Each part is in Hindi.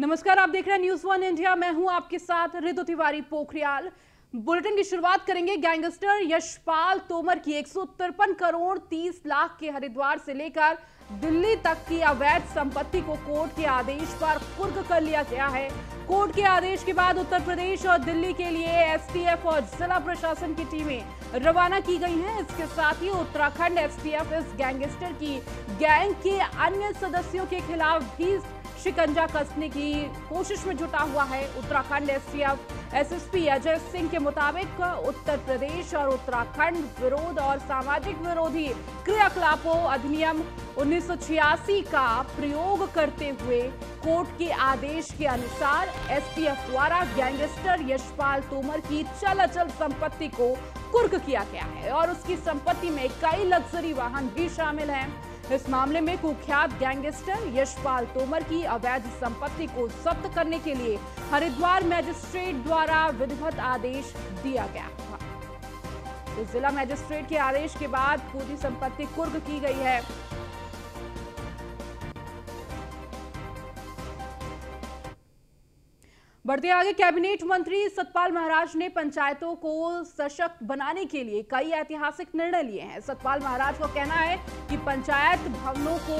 नमस्कार, आप देख रहे हैं न्यूज़ वन इंडिया। मैं हूं आपके साथ ऋतु तिवारी पोखरियाल। बुलेटिन की शुरुआत करेंगे गैंगस्टर यशपाल तोमर की 153 करोड़ 30 लाख के हरिद्वार से लेकर दिल्ली तक की अवैध संपत्ति को कोर्ट के आदेश पर कुर्क कर लिया गया है। कोर्ट के आदेश के बाद उत्तर प्रदेश और दिल्ली के लिए एसटीएफ और जिला प्रशासन की टीमें रवाना की गई हैं। इसके साथ ही उत्तराखंड एसटीएफ इस गैंगस्टर की गैंग के अन्य सदस्यों के खिलाफ भी शिकंजा कसने की कोशिश में जुटा हुआ है। उत्तराखंड एसटीएफ एसएसपी अजय सिंह के मुताबिक उत्तर प्रदेश और उत्तराखंड विरोध और सामाजिक विरोधी क्रियाकलापों अधिनियम 1986 का प्रयोग करते हुए कोर्ट के आदेश के अनुसार एसटीएफ द्वारा गैंगस्टर यशपाल तोमर की चल अचल संपत्ति को कुर्क किया गया है और उसकी संपत्ति में कई लग्जरी वाहन भी शामिल हैं। इस मामले में कुख्यात गैंगस्टर यशपाल तोमर की अवैध संपत्ति को जब्त करने के लिए हरिद्वार मजिस्ट्रेट द्वारा विधिवत आदेश दिया गया था। तो जिला मजिस्ट्रेट के आदेश के बाद पूरी संपत्ति कुर्क की गई है। बढ़ते आगे, कैबिनेट मंत्री सतपाल महाराज ने पंचायतों को सशक्त बनाने के लिए कई ऐतिहासिक निर्णय लिए हैं। सतपाल महाराज का कहना है कि पंचायत भवनों को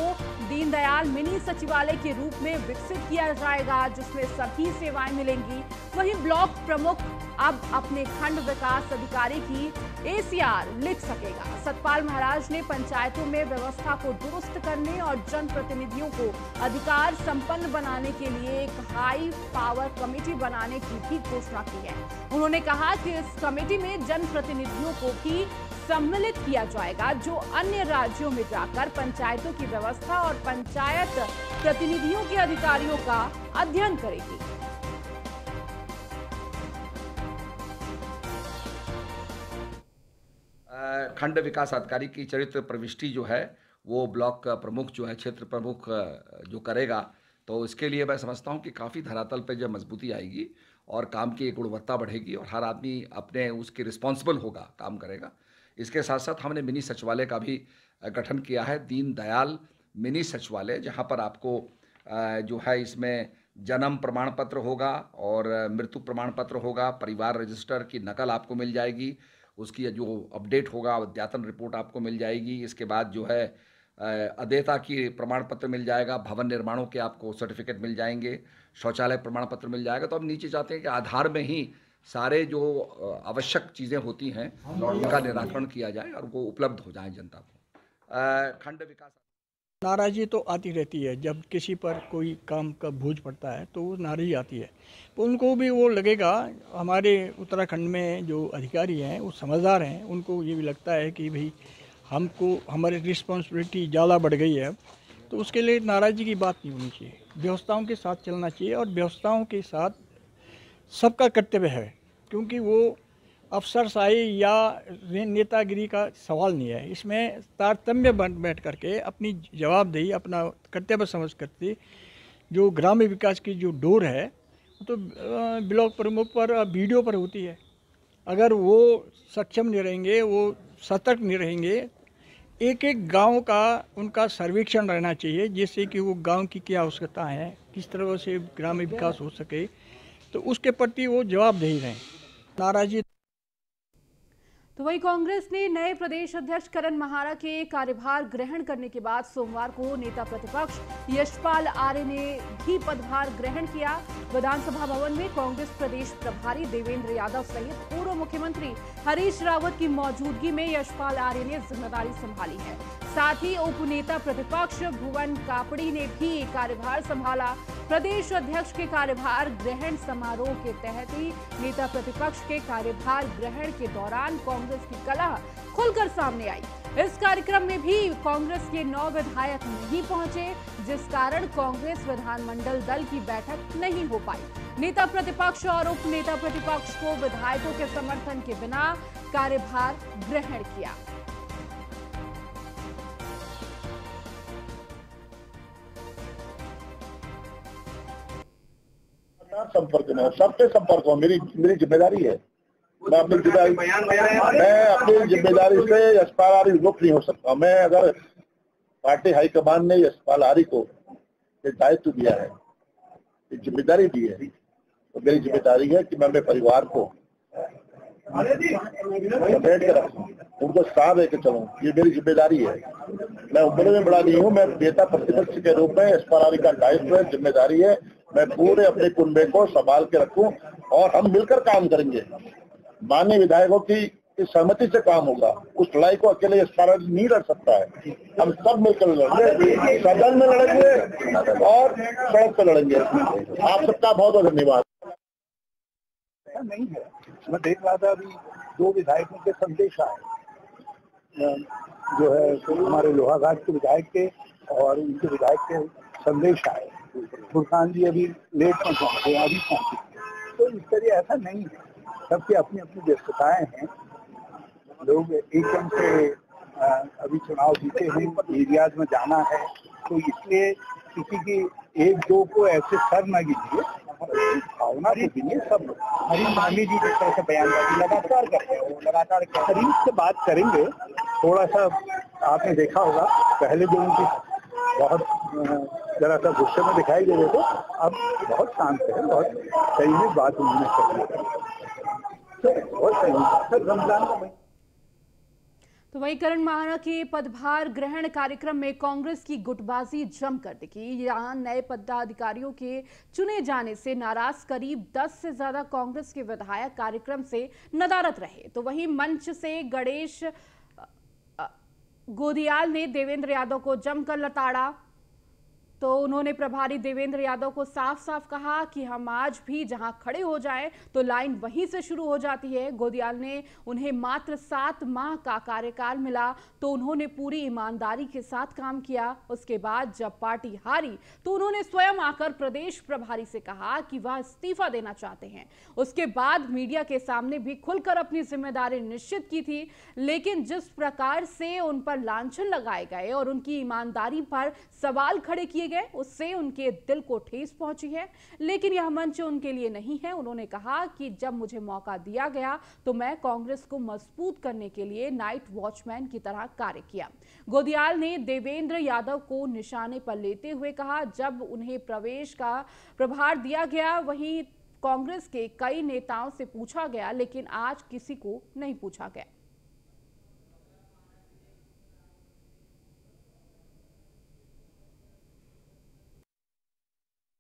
दीनदयाल मिनी सचिवालय के रूप में विकसित किया जाएगा, जिसमें सभी सेवाएं मिलेंगी। वहीं ब्लॉक प्रमुख अब अपने खंड विकास अधिकारी की एसीआर लिख सकेगा। सतपाल महाराज ने पंचायतों में व्यवस्था को दुरुस्त करने और जनप्रतिनिधियों को अधिकार संपन्न बनाने के लिए एक हाई पावर कमेटी बनाने की भी घोषणा की है। उन्होंने कहा कि इस कमेटी में जनप्रतिनिधियों को भी सम्मिलित किया जाएगा, जो अन्य राज्यों में जाकर पंचायतों की व्यवस्था और पंचायत प्रतिनिधियों के अधिकारियों का अध्ययन करेगी। खंड विकास अधिकारी की चरित्र प्रविष्टि जो है वो ब्लॉक प्रमुख जो है, क्षेत्र प्रमुख जो करेगा, तो इसके लिए मैं समझता हूँ कि काफ़ी धरातल पे जो मजबूती आएगी और काम की गुणवत्ता बढ़ेगी और हर आदमी अपने उसके रिस्पॉन्सिबल होगा, काम करेगा। इसके साथ साथ हमने मिनी सचिवालय का भी गठन किया है, दीनदयाल मिनी सचिवालय, जहाँ पर आपको जो है इसमें जन्म प्रमाण पत्र होगा और मृत्यु प्रमाण पत्र होगा, परिवार रजिस्टर की नकल आपको मिल जाएगी, उसकी जो अपडेट होगा अद्यतन रिपोर्ट आपको मिल जाएगी। इसके बाद जो है अदेयता की प्रमाण पत्र मिल जाएगा, भवन निर्माणों के आपको सर्टिफिकेट मिल जाएंगे, शौचालय प्रमाण पत्र मिल जाएगा। तो हम नीचे चाहते हैं कि आधार में ही सारे जो आवश्यक चीज़ें होती हैं उनका निराकरण किया जाए और वो उपलब्ध हो जाए जनता को। खंड विकास नाराज़गी तो आती रहती है, जब किसी पर कोई काम का बोझ पड़ता है तो वो नाराज़गी आती है। तो उनको भी वो लगेगा, हमारे उत्तराखंड में जो अधिकारी हैं वो समझदार हैं, उनको ये भी लगता है कि भाई हमको हमारी रिस्पॉन्सिबिलिटी ज़्यादा बढ़ गई है, तो उसके लिए नाराज़गी की बात नहीं होनी चाहिए। व्यवस्थाओं के साथ चलना चाहिए और व्यवस्थाओं के साथ सबका कर्तव्य है, क्योंकि वो अफसरशाही या नेतागिरी का सवाल नहीं है। इसमें तारतम्य बैठ करके अपनी जवाबदेही, अपना कर्तव्य समझ करके जो ग्राम्य विकास की जो डोर है तो ब्लॉक प्रमुख पर, बीडीओ पर होती है। अगर वो सक्षम नहीं रहेंगे, वो सतर्क नहीं रहेंगे, एक एक गांव का उनका सर्वेक्षण रहना चाहिए, जिससे कि वो गांव की क्या आवश्यकता है, किस तरह से ग्राम्य विकास हो सके, तो उसके प्रति वो जवाबदेही रहें। नाराज़गी। तो वहीं कांग्रेस ने नए प्रदेश अध्यक्ष करण महारा के कार्यभार ग्रहण करने के बाद सोमवार को नेता प्रतिपक्ष यशपाल आर्य ने भी पदभार ग्रहण किया। विधानसभा भवन में कांग्रेस प्रदेश प्रभारी देवेंद्र यादव सहित पूर्व मुख्यमंत्री हरीश रावत की मौजूदगी में यशपाल आर्य ने जिम्मेदारी संभाली है। साथ ही उपनेता प्रतिपक्ष भुवन कापड़ी ने भी कार्यभार संभाला। प्रदेश अध्यक्ष के कार्यभार ग्रहण समारोह के तहत ही नेता प्रतिपक्ष के कार्यभार ग्रहण के दौरान कांग्रेस की कलह खुलकर सामने आई। इस कार्यक्रम में भी कांग्रेस के 9 विधायक नहीं पहुंचे, जिस कारण कांग्रेस विधानमंडल दल की बैठक नहीं हो पाई। नेता प्रतिपक्ष और उप नेता प्रतिपक्ष को विधायकों के समर्थन के बिना कार्यभार ग्रहण किया। संपर्क में सबसे संपर्क हो, मेरी जिम्मेदारी है। मैं अपनी जिम्मेदारी से यशपाल आर्य मुक्त नहीं हो सकता। मैं अगर पार्टी हाईकमान ने यशपाल आर्य को दायित्व दिया है जिम्मेदारी दी है, तो मेरी जिम्मेदारी है कि मैं अपने परिवार को समेट के रखूं, उनको साथ लेकर चलूं। ये मेरी जिम्मेदारी है। मैं उम्र में बड़ा नहीं हूँ, मैं नेता प्रतिपक्ष के रूप में इस पर का दायित्व है, जिम्मेदारी है। मैं पूरे अपने कुनबे को संभाल के रखूं और हम मिलकर काम करेंगे। माननीय विधायकों की सहमति से काम होगा। उस लड़ाई को अकेले इस कारण नहीं लड़ सकता है। हम सब मिलकर लड़ेंगे, सदन में लड़ेंगे और सड़क पर लड़ेंगे। आप सबका बहुत बहुत धन्यवाद। नहीं है, मैं देख रहा था अभी 2 विधायकों के संदेश आए, जो है हमारे लोहाघाट के विधायक के और उनके विधायक के संदेश आए। फुरकान जी अभी लेट में पहुंचे, अभी पहुंचे, तो इस तरह ऐसा नहीं है। सबकी अपनी अपनी व्यस्तताएं हैं। लोग एकदम से अभी चुनाव जीते हैं, एरियाज में जाना है, तो इसलिए किसी की 1-2 को ऐसे सर न गिनिए, भावना को गिनिए। सब लोग हरीश मांझी जी जिस तरह से बयानबाजी लगातार कर रहे हैं, वो लगातार हरीश से बात करेंगे। थोड़ा सा आपने देखा होगा पहले जो उनकी बहुत जरा सा गुस्से में दिखाई दे रहे थे, अब बहुत शांत है, बहुत सही में बात उन्होंने कही, बहुत सही। रमजान का तो वहीं करण माहरा के पदभार ग्रहण कार्यक्रम में कांग्रेस की गुटबाजी जमकर दिखी। यहां नए पदाधिकारियों के चुने जाने से नाराज करीब 10 से ज्यादा कांग्रेस के विधायक कार्यक्रम से नदारद रहे। तो वहीं मंच से गणेश गोदियाल ने देवेंद्र यादव को जमकर लताड़ा। तो उन्होंने प्रभारी देवेंद्र यादव को साफ साफ कहा कि हम आज भी जहां खड़े हो जाएं तो लाइन वहीं से शुरू हो जाती है। गोदियाल ने उन्हें मात्र 7 माह का कार्यकाल मिला तो उन्होंने पूरी ईमानदारी के साथ काम किया। उसके बाद जब पार्टी हारी तो उन्होंने स्वयं आकर प्रदेश प्रभारी से कहा कि वह इस्तीफा देना चाहते हैं। उसके बाद मीडिया के सामने भी खुलकर अपनी जिम्मेदारी निश्चित की थी, लेकिन जिस प्रकार से उन पर लांछन लगाए गए और उनकी ईमानदारी पर सवाल खड़े किए गए, उससे उनके दिल को ठेस पहुंची है। लेकिन यह मंच उनके लिए नहीं है। उन्होंने कहा कि जब मुझे मौका दिया गया तो मैं कांग्रेस को मजबूत करने के लिए नाइट वॉचमैन की तरह कार्य किया। गोदियाल ने देवेंद्र यादव को निशाने पर लेते हुए कहा, जब उन्हें प्रवेश का प्रभार दिया गया वहीं कांग्रेस के कई नेताओं से पूछा गया, लेकिन आज किसी को नहीं पूछा गया।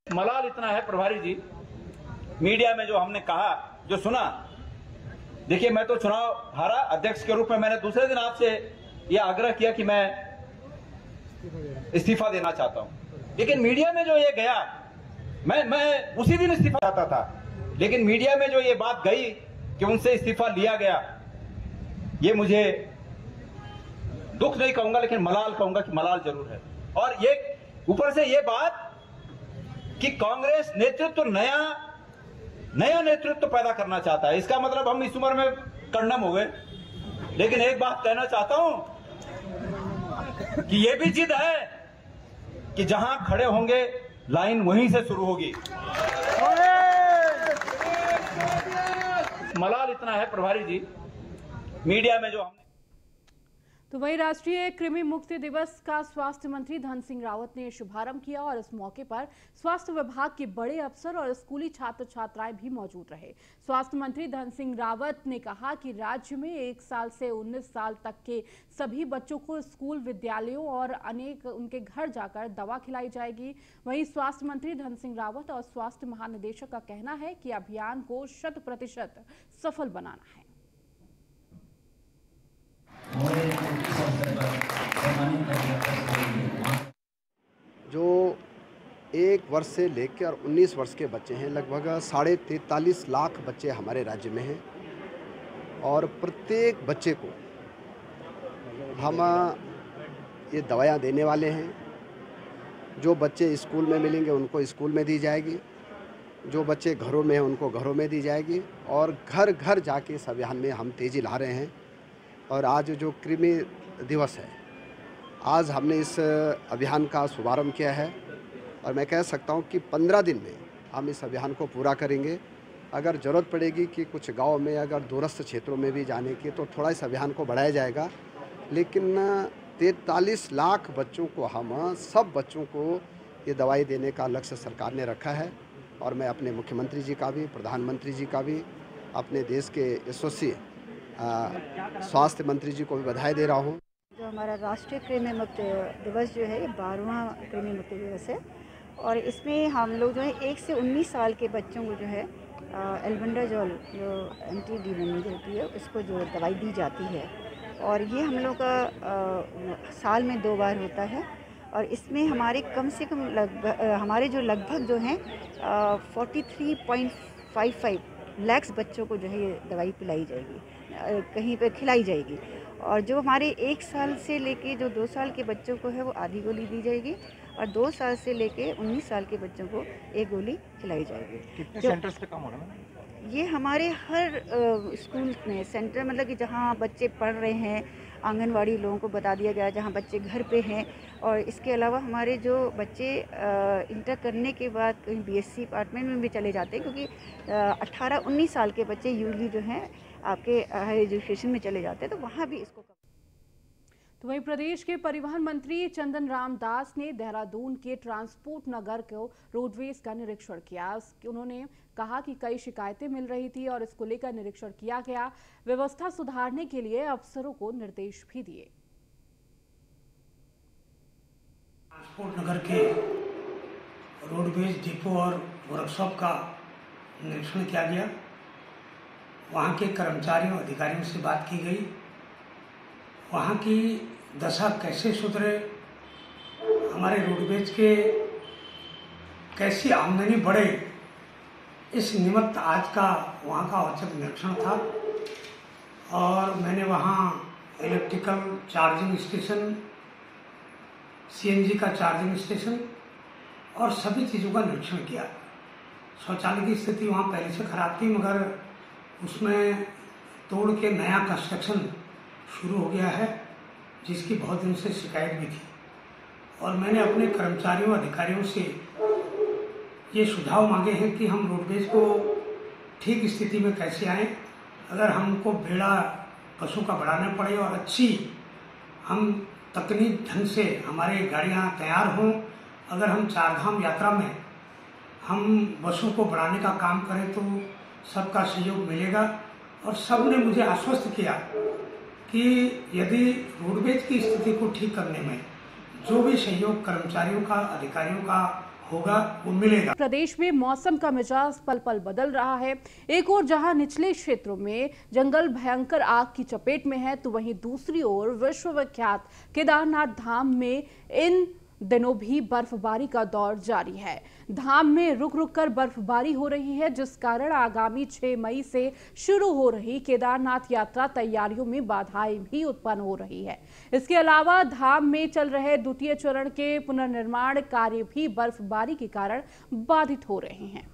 मलाल इतना है प्रभारी जी, मीडिया में जो हमने कहा, जो सुना, देखिए मैं तो चुनाव हारा, अध्यक्ष के रूप में मैंने दूसरे दिन आपसे यह आग्रह किया कि मैं इस्तीफा देना चाहता हूं, लेकिन मीडिया में जो ये गया, मैं उसी दिन इस्तीफा चाहता था, लेकिन मीडिया में जो ये बात गई कि उनसे इस्तीफा लिया गया, ये मुझे दुख नहीं कहूंगा लेकिन मलाल कहूंगा कि मलाल जरूर है। और ये ऊपर से ये बात कि कांग्रेस नेतृत्व नया नेतृत्व पैदा करना चाहता है, इसका मतलब हम इस उम्र में कंडम हो गए। लेकिन एक बात कहना चाहता हूं कि यह भी जिद है कि जहां खड़े होंगे लाइन वहीं से शुरू होगी। मलाल इतना है प्रभारी जी, मीडिया में जो हमने। तो वहीं राष्ट्रीय कृमि मुक्ति दिवस का स्वास्थ्य मंत्री धन सिंह रावत ने शुभारंभ किया और इस मौके पर स्वास्थ्य विभाग के बड़े अफसर और स्कूली छात्र छात्राएं भी मौजूद रहे। स्वास्थ्य मंत्री धन सिंह रावत ने कहा कि राज्य में 1 साल से 19 साल तक के सभी बच्चों को स्कूल, विद्यालयों और अनेक उनके घर जाकर दवा खिलाई जाएगी। वहीं स्वास्थ्य मंत्री धन सिंह रावत और स्वास्थ्य महानिदेशक का कहना है कि अभियान को 100% सफल बनाना है। जो 1 वर्ष से लेकर 19 वर्ष के बच्चे हैं, लगभग 43.5 लाख बच्चे हमारे राज्य में हैं और प्रत्येक बच्चे को हम ये दवाइयाँ देने वाले हैं। जो बच्चे स्कूल में मिलेंगे उनको स्कूल में दी जाएगी, जो बच्चे घरों में हैं उनको घरों में दी जाएगी और घर घर जाके इस अभियान में हम तेज़ी ला रहे हैं। और आज जो कृमि दिवस है, आज हमने इस अभियान का शुभारंभ किया है और मैं कह सकता हूं कि 15 दिन में हम इस अभियान को पूरा करेंगे। अगर ज़रूरत पड़ेगी कि कुछ गांव में, अगर दूरस्थ क्षेत्रों में भी जाने की, तो थोड़ा इस अभियान को बढ़ाया जाएगा। लेकिन 43 लाख बच्चों को, हम सब बच्चों को ये दवाई देने का लक्ष्य सरकार ने रखा है और मैं अपने मुख्यमंत्री जी का भी, प्रधानमंत्री जी का भी, अपने देश के यशस्वी स्वास्थ्य मंत्री जी को भी बधाई दे रहा हूँ। जो हमारा राष्ट्रीय कृमि मुक्त दिवस जो है, ये 12वां कृमि मुक्त दिवस है और इसमें हम लोग जो है 1 से 19 साल के बच्चों को जो है एल्बेंडाजोल जो एंटी डीवेनिंग होती है उसको जो दवाई दी जाती है और ये हम लोग का साल में 2 बार होता है और इसमें हमारे कम से कम हमारे जो लगभग जो हैं 43.55 लाख बच्चों को जो है ये दवाई पिलाई जाएगी, कहीं पे खिलाई जाएगी और जो हमारे 1 साल से लेके जो 2 साल के बच्चों को है वो आधी गोली दी जाएगी और 2 साल से लेके 19 साल के बच्चों को 1 गोली खिलाई जाएगी। कितने सेंटर्स पे काम हो रहा है? ये हमारे हर स्कूल में सेंटर, मतलब कि जहाँ बच्चे पढ़ रहे हैं, आंगनवाड़ी लोगों को बता दिया गया, जहाँ बच्चे घर पे हैं और इसके अलावा हमारे जो बच्चे इंटर करने के बाद कहीं बीएससी डिपार्टमेंट में भी चले जाते हैं क्योंकि 18-19 साल के बच्चे यूजली जो हैं आपके हायर एजुकेशन में चले जाते हैं, तो वहाँ भी इसको। तो वहीं प्रदेश के परिवहन मंत्री चंदन राम दास ने देहरादून के ट्रांसपोर्ट नगर को रोडवेज का निरीक्षण किया। उन्होंने कहा कि कई शिकायतें मिल रही थी और इसको लेकर निरीक्षण किया गया। व्यवस्था सुधारने के लिए अफसरों को निर्देश भी दिए। ट्रांसपोर्ट नगर के रोडवेज डिपो और वर्कशॉप का निरीक्षण किया गया। वहाँ के कर्मचारियों अधिकारियों से बात की गई, वहाँ की दशा कैसे सुधरे, हमारे रोडवेज के कैसी आमदनी बढ़े, इस निमित्त आज का वहाँ का औचक निरीक्षण था। और मैंने वहाँ इलेक्ट्रिकल चार्जिंग स्टेशन, सीएनजी का चार्जिंग स्टेशन और सभी चीज़ों का निरीक्षण किया। शौचालय की स्थिति वहाँ पहले से खराब थी, मगर उसमें तोड़ के नया कंस्ट्रक्शन शुरू हो गया है, जिसकी बहुत दिन से शिकायत भी थी। और मैंने अपने कर्मचारियों अधिकारियों से ये सुझाव मांगे हैं कि हम रोडवेज को ठीक स्थिति में कैसे आएँ। अगर हमको बेड़ा बसों का बढ़ाना पड़े और अच्छी हम तकनीक ढंग से हमारे गाड़ियाँ तैयार हों, अगर हम 4 धाम यात्रा में हम बसों को बढ़ाने का काम करें तो सबका सहयोग मिलेगा। और सब ने मुझे आश्वस्त किया कि यदि रोडवेज की स्थिति को ठीक करने में जो भी सहयोग कर्मचारियों का, अधिकारियों का होगा वो मिलेगा। प्रदेश में मौसम का मिजाज पल पल बदल रहा है। एक ओर जहां निचले क्षेत्रों में जंगल भयंकर आग की चपेट में है, तो वहीं दूसरी ओर विश्वविख्यात केदारनाथ धाम में इन दिनों भी बर्फबारी का दौर जारी है। धाम में रुक रुक कर बर्फबारी हो रही है, जिस कारण आगामी 6 मई से शुरू हो रही केदारनाथ यात्रा तैयारियों में बाधाएं भी उत्पन्न हो रही है। इसके अलावा धाम में चल रहे द्वितीय चरण के पुनर्निर्माण कार्य भी बर्फबारी के कारण बाधित हो रहे हैं।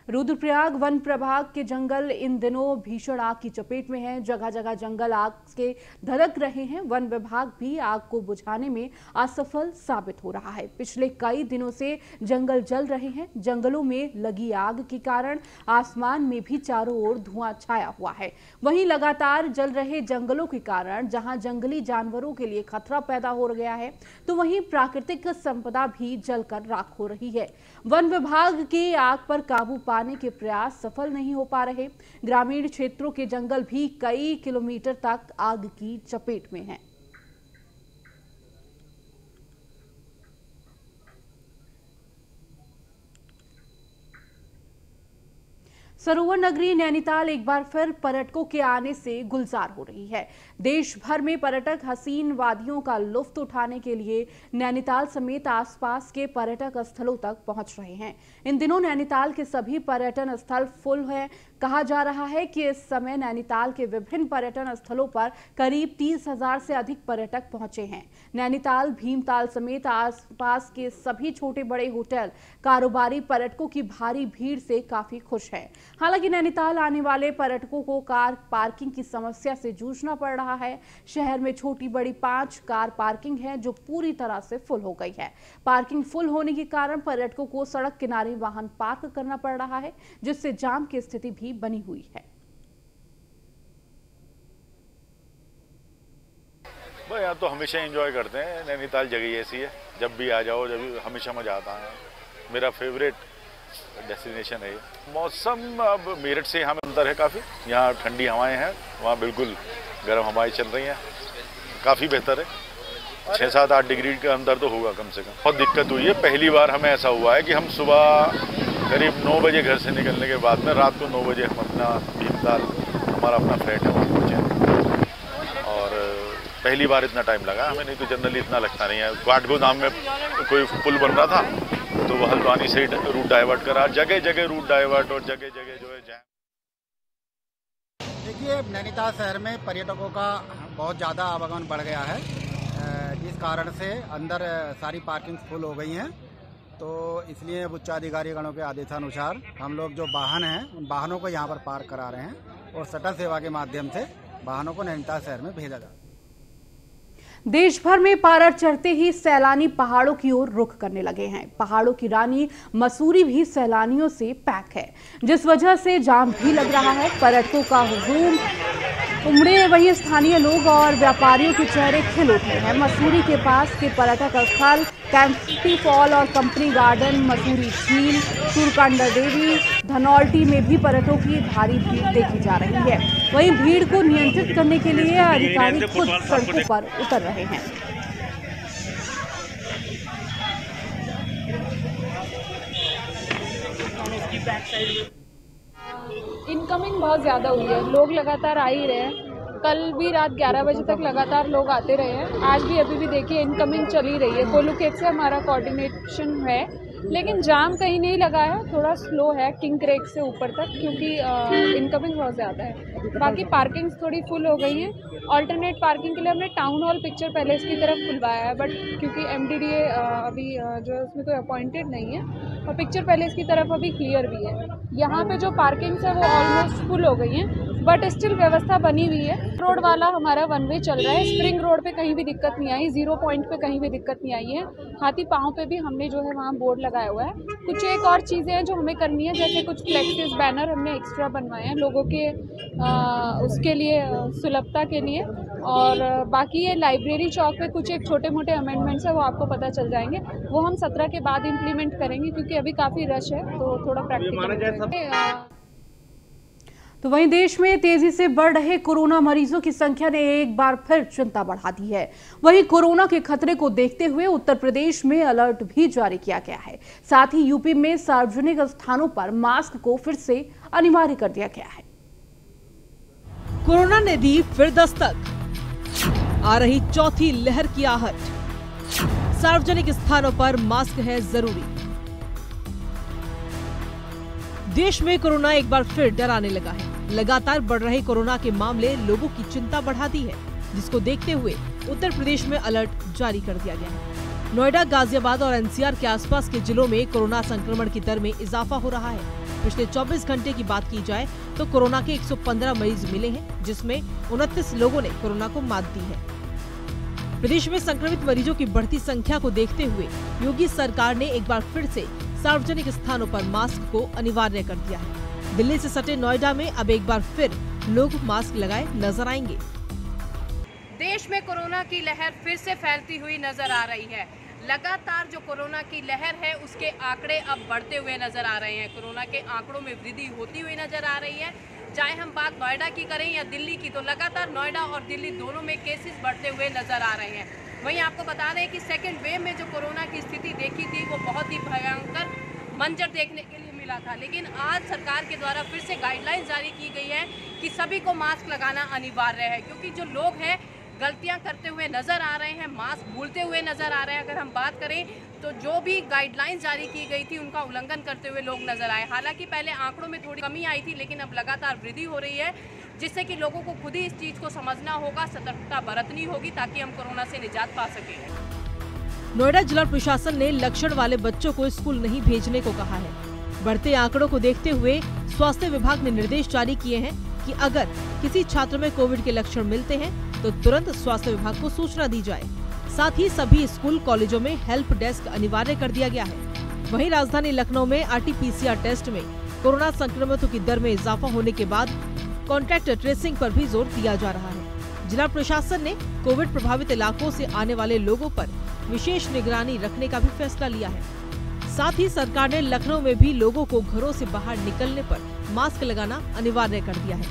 रुद्रप्रयाग वन प्रभाग के जंगल इन दिनों भीषण आग की चपेट में हैं। जगह जगह जंगल आग के धधक रहे हैं। वन विभाग भी आग को बुझाने में असफल साबित हो रहा है। पिछले कई दिनों से जंगल जल रहे हैं। जंगलों में लगी आग के कारण आसमान में भी चारों ओर धुआं छाया हुआ है। वहीं लगातार जल रहे जंगलों के कारण जहां जंगली जानवरों के लिए खतरा पैदा हो गया है, तो वहीं प्राकृतिक संपदा भी जलकर राख हो रही है। वन विभाग के आग पर काबू पाने के प्रयास सफल नहीं हो पा रहे। ग्रामीण क्षेत्रों के जंगल भी कई किलोमीटर तक आग की चपेट में हैं। सरोवर नगरी नैनीताल एक बार फिर पर्यटकों के आने से गुलजार हो रही है। देश भर में पर्यटक हसीन वादियों का लुत्फ उठाने के लिए नैनीताल समेत आसपास के पर्यटक स्थलों तक पहुंच रहे हैं। इन दिनों नैनीताल के सभी पर्यटन स्थल फुल हैं। कहा जा रहा है कि इस समय नैनीताल के विभिन्न पर्यटन स्थलों पर करीब 30,000 से अधिक पर्यटक पहुंचे हैं। नैनीताल, भीमताल समेत आसपास के सभी छोटे बड़े होटल, कारोबारी पर्यटकों की भारी भीड़ से काफी खुश है। हालांकि नैनीताल आने वाले पर्यटकों को कार पार्किंग की समस्या से जूझना पड़ रहा है। शहर में छोटी बड़ी 5 कार पार्किंग है जो पूरी तरह से फुल हो गई है। पार्किंग फुल होने के कारण पर्यटकों को सड़क किनारे वाहन पार्क करना पड़ रहा है, जिससे जाम की स्थिति भी बनी हुई है। यहाँ तो हमेशा एंजॉय करते हैं। नैनीताल जगह ऐसी है, जब भी आ जाओ, जब भी हमेशा मज़ा आता है। मेरा फेवरेट डेस्टिनेशन है। मौसम अब मेरठ से यहाँ में अंतर है काफ़ी। यहाँ ठंडी हवाएं हैं, वहाँ बिल्कुल गर्म हवाएं चल रही हैं, काफ़ी बेहतर है। 6-7-8 डिग्री का अंतर तो होगा कम से कम। बहुत दिक्कत हुई है। पहली बार हमें ऐसा हुआ है कि हम सुबह करीब 9 बजे घर से निकलने के बाद में रात को 9 बजे हम अपना भीमताल, हमारा अपना फ्लैट है, वहाँ पहुँचे। और पहली बार इतना टाइम लगा हमें, नहीं तो जनरली इतना लगता नहीं है। काठगोदाम में कोई पुल बन रहा था तो वो हल्द्वानी से रूट डाइवर्ट करा, जगह जगह रूट डाइवर्ट और जगह जगह जो है जैम। देखिए, नैनीताल शहर में पर्यटकों का बहुत ज़्यादा आवागमन बढ़ गया है, जिस कारण से अंदर सारी पार्किंग फुल हो गई हैं। तो इसलिए उच्चाधिकारीगणों के आदेशानुसार हम लोग जो वाहन हैं उन वाहनों को यहाँ पर पार्क करा रहे हैं और शटल सेवा के माध्यम से वाहनों को नैनीताल शहर में भेजा जाए। देश भर में पारा चढ़ते ही सैलानी पहाड़ों की ओर रुख करने लगे हैं। पहाड़ों की रानी मसूरी भी सैलानियों से पैक है, जिस वजह से जाम भी लग रहा है। पर्यटकों का हुजूम उमड़े, वही स्थानीय लोग और व्यापारियों के चेहरे खिल उठे हैं। मसूरी के पास के पर्यटक स्थल कैंपटी फॉल और कंपनी गार्डन, मसूरी झील, सूरकांडा देवी, धनौल्टी में भी पर्यटकों की भारी भीड़ देखी जा रही है। वहीं भीड़ को नियंत्रित करने के लिए अधिकारी खुद सड़कों पर उतर रहे हैं। इनकमिंग बहुत ज़्यादा हुई है, लोग लगातार आ ही रहे हैं। कल भी रात 11 बजे तक लगातार लोग आते रहे हैं। आज भी अभी भी देखिए इनकमिंग चल ही रही है। कोलुकेट से हमारा कोऑर्डिनेशन है, लेकिन जाम कहीं नहीं लगा है, थोड़ा स्लो है किंग क्रेक से ऊपर तक, क्योंकि इनकमिंग बहुत ज़्यादा है। बाकी पार्किंग्स थोड़ी फुल हो गई हैं। ऑल्टरनेट पार्किंग के लिए हमने टाउन हॉल पिक्चर पैलेस की तरफ खुलवाया है, बट क्योंकि MDDA अभी जो है उसमें कोई अपॉइंटेड नहीं है और पिक्चर पैलेस की तरफ अभी क्लियर भी है। यहाँ पे जो पार्किंग्स है वो ऑलमोस्ट फुल हो गई हैं, बट स्टिल व्यवस्था बनी हुई है। रोड वाला हमारा 1 वे चल रहा है। स्प्रिंग रोड पे कहीं भी दिक्कत नहीं आई, 0 पॉइंट पे कहीं भी दिक्कत नहीं आई है। हाथी पाँव पे भी हमने जो है वहाँ बोर्ड लगाया हुआ है। कुछ एक और चीज़ें हैं जो हमें करनी है, जैसे कुछ फ्लेक्सेस बैनर हमने एक्स्ट्रा बनवाए हैं लोगों के उसके लिए, सुलभता के लिए। और बाकी ये लाइब्रेरी चौक पे कुछ एक छोटे मोटे अमेंडमेंट्स है, वो आपको पता चल जाएंगे। वो हम 17 के बाद इम्प्लीमेंट करेंगे, क्योंकि अभी काफ़ी रश है तो थोड़ा प्रैक्टिकल। तो वहीं देश में तेजी से बढ़ रहे कोरोना मरीजों की संख्या ने एक बार फिर चिंता बढ़ा दी है। वहीं कोरोना के खतरे को देखते हुए उत्तर प्रदेश में अलर्ट भी जारी किया गया है। साथ ही यूपी में सार्वजनिक स्थानों पर मास्क को फिर से अनिवार्य कर दिया गया है। कोरोना ने दी फिर दस्तक, आ रही चौथी लहर की आहट। सार्वजनिक स्थानों पर मास्क है जरूरी। देश में कोरोना एक बार फिर डराने लगा है। लगातार बढ़ रहे कोरोना के मामले लोगों की चिंता बढ़ा दी है, जिसको देखते हुए उत्तर प्रदेश में अलर्ट जारी कर दिया गया है। नोएडा, गाजियाबाद और NCR के आसपास के जिलों में कोरोना संक्रमण की दर में इजाफा हो रहा है। पिछले 24 घंटे की बात की जाए तो कोरोना के 115 मरीज मिले हैं, जिसमें 29 लोगों ने कोरोना को मात दी है। प्रदेश में संक्रमित मरीजों की बढ़ती संख्या को देखते हुए योगी सरकार ने एक बार फिर से सार्वजनिक स्थानों पर मास्क को अनिवार्य कर दिया है। दिल्ली से सटे नोएडा में अब एक बार फिर लोग मास्क लगाए नजर आएंगे। देश में कोरोना की लहर फिर से फैलती हुई नजर आ रही है। लगातार जो कोरोना की लहर है उसके आंकड़े अब बढ़ते हुए नजर आ रहे हैं। कोरोना के आंकड़ों में वृद्धि होती हुई नजर आ रही है। चाहे हम बात नोएडा की करें या दिल्ली की, तो लगातार नोएडा और दिल्ली दोनों में केसेस बढ़ते हुए नजर आ रहे हैं। वहीं आपको बता दें कि सेकेंड वेव में जो कोरोना की स्थिति देखी थी वो बहुत ही भयंकर मंजर देखने के लिए मिला था, लेकिन आज सरकार के द्वारा फिर से गाइडलाइन जारी की गई है कि सभी को मास्क लगाना अनिवार्य है, क्योंकि जो लोग हैं गलतियां करते हुए नज़र आ रहे हैं, मास्क भूलते हुए नज़र आ रहे हैं। अगर हम बात करें तो जो भी गाइडलाइंस जारी की गई थी उनका उल्लंघन करते हुए लोग नजर आए। हालांकि पहले आंकड़ों में थोड़ी कमी आई थी, लेकिन अब लगातार वृद्धि हो रही है, जिससे कि लोगों को खुद ही इस चीज़ को समझना होगा, सतर्कता बरतनी होगी, ताकि हम कोरोना से निजात पा सकें। नोएडा जिला प्रशासन ने लक्षण वाले बच्चों को स्कूल नहीं भेजने को कहा है। बढ़ते आंकड़ों को देखते हुए स्वास्थ्य विभाग ने निर्देश जारी किए हैं कि अगर किसी छात्र में कोविड के लक्षण मिलते हैं तो तुरंत स्वास्थ्य विभाग को सूचना दी जाए। साथ ही सभी स्कूल कॉलेजों में हेल्प डेस्क अनिवार्य कर दिया गया है। वहीं राजधानी लखनऊ में RT-PCR टेस्ट में कोरोना संक्रमितों की दर में इजाफा होने के बाद कॉन्टैक्ट ट्रेसिंग पर भी जोर दिया जा रहा है। जिला प्रशासन ने कोविड प्रभावित इलाकों से आने वाले लोगों पर विशेष निगरानी रखने का भी फैसला लिया है। साथ ही सरकार ने लखनऊ में भी लोगों को घरों से बाहर निकलने पर मास्क लगाना अनिवार्य कर दिया है।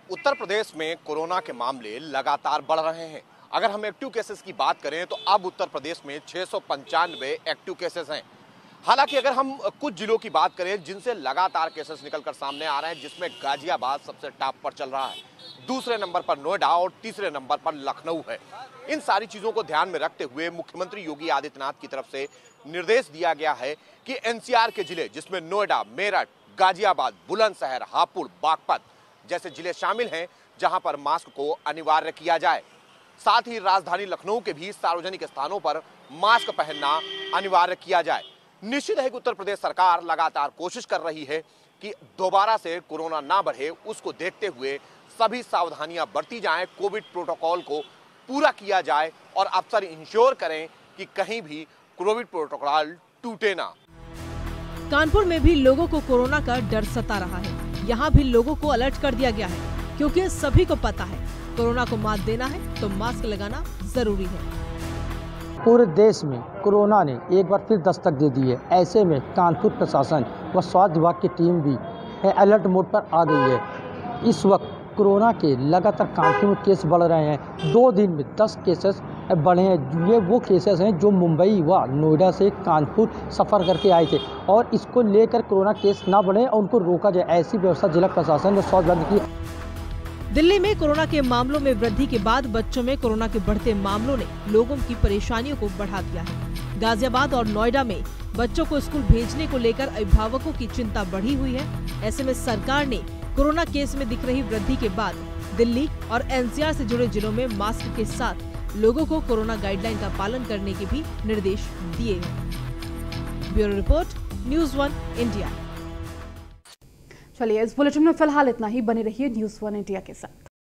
उत्तर प्रदेश में कोरोना के मामले लगातार बढ़ रहे हैं। अगर हम एक्टिव केसेस की बात करें तो अब उत्तर प्रदेश में 695 एक्टिव केसेस हैं। हालांकि अगर हम कुछ जिलों की बात करें जिनसे लगातार केसेस निकलकर सामने आ रहे हैं, जिसमें गाजियाबाद सबसे टॉप पर चल रहा है, दूसरे नंबर पर नोएडा और तीसरे नंबर पर लखनऊ है। इन सारी चीजों को ध्यान में रखते हुए मुख्यमंत्री योगी आदित्यनाथ की तरफ से निर्देश दिया गया है कि एनसीआर के जिले जिसमें नोएडा, मेरठ, गाजियाबाद, बुलंदशहर, हापुड़, बागपत जैसे जिले शामिल हैं, जहां पर मास्क को अनिवार्य किया जाए। साथ ही राजधानी लखनऊ के भी सार्वजनिक स्थानों पर मास्क पहनना अनिवार्य किया जाए। निश्चित है कि उत्तर प्रदेश सरकार लगातार कोशिश कर रही है कि दोबारा से कोरोना ना बढ़े, उसको देखते हुए सभी सावधानियां बरती जाएं, कोविड प्रोटोकॉल को पूरा किया जाए और अफसर इंश्योर करें कि कहीं भी कोविड प्रोटोकॉल टूटे ना। कानपुर में भी लोगों को कोरोना का डर सता रहा है। यहाँ भी लोगों को अलर्ट कर दिया गया है, क्योंकि सभी को पता है कोरोना को मात देना है तो मास्क लगाना जरूरी है। पूरे देश में कोरोना ने एक बार फिर दस्तक दे दी है। ऐसे में कानपुर प्रशासन व स्वास्थ्य विभाग की टीम भी अलर्ट मोड पर आ गई है। इस वक्त कोरोना के लगातार कानपुर में केस बढ़ रहे हैं। 2 दिन में 10 केसेस बढ़े हैं। ये वो केसेस हैं जो मुंबई व नोएडा से कानपुर सफ़र करके आए थे, और इसको लेकर कोरोना केस ना बढ़े और उनको रोका जाए, ऐसी व्यवस्था जिला प्रशासन ने स्वास्थ्य विभाग की। दिल्ली में कोरोना के मामलों में वृद्धि के बाद बच्चों में कोरोना के बढ़ते मामलों ने लोगों की परेशानियों को बढ़ा दिया है। गाजियाबाद और नोएडा में बच्चों को स्कूल भेजने को लेकर अभिभावकों की चिंता बढ़ी हुई है। ऐसे में सरकार ने कोरोना केस में दिख रही वृद्धि के बाद दिल्ली और एनसीआर से जुड़े जिलों में मास्क के साथ लोगों को कोरोना गाइडलाइन का पालन करने के भी निर्देश दिए हैं। Bureau report, news 1 India. चलिए, इस बुलेटिन में फिलहाल इतना ही। बने रहिए न्यूज़ 1 इंडिया के साथ।